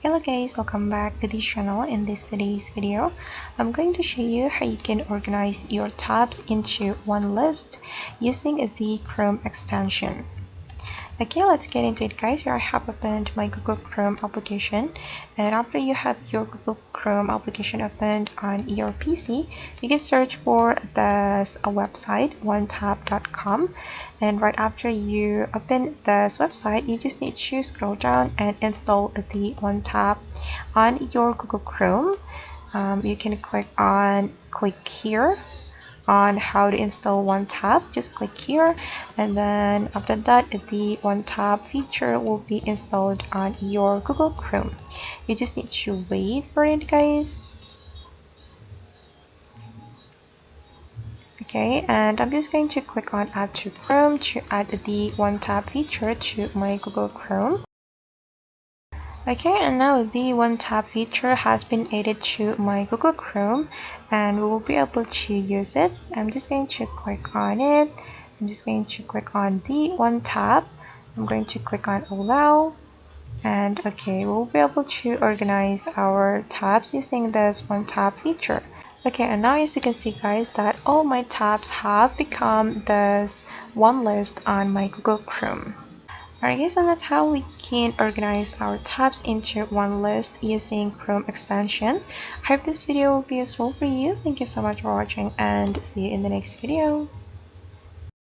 Hello guys, welcome back to the channel. In today's video, I'm going to show you how you can organize your tabs into one list using the Chrome extension. Okay, let's get into it guys. Here I have opened my Google Chrome application, and after you have your Google Chrome application opened on your PC, you can search for this website onetab.com, and right after you open this website, you just need to scroll down and install the OneTab on your Google Chrome. You can click here on how to install OneTab. Just click here, and then after that the OneTab feature will be installed on your Google Chrome. You just need to wait for it guys. Okay, and I'm just going to click on add to Chrome to add the OneTab feature to my Google Chrome. Okay, and now the OneTab feature has been added to my Google Chrome, and we will be able to use it. I'm just going to click on it. I'm just going to click on the OneTab. I'm going to click on allow, and okay, we'll be able to organize our tabs using this OneTab feature. Okay, and now as you can see guys that all my tabs have become this one list on my Google Chrome. Alright guys, and that's how we can organize our tabs into one list using Chrome extension. I hope this video will be useful for you. Thank you so much for watching, and see you in the next video.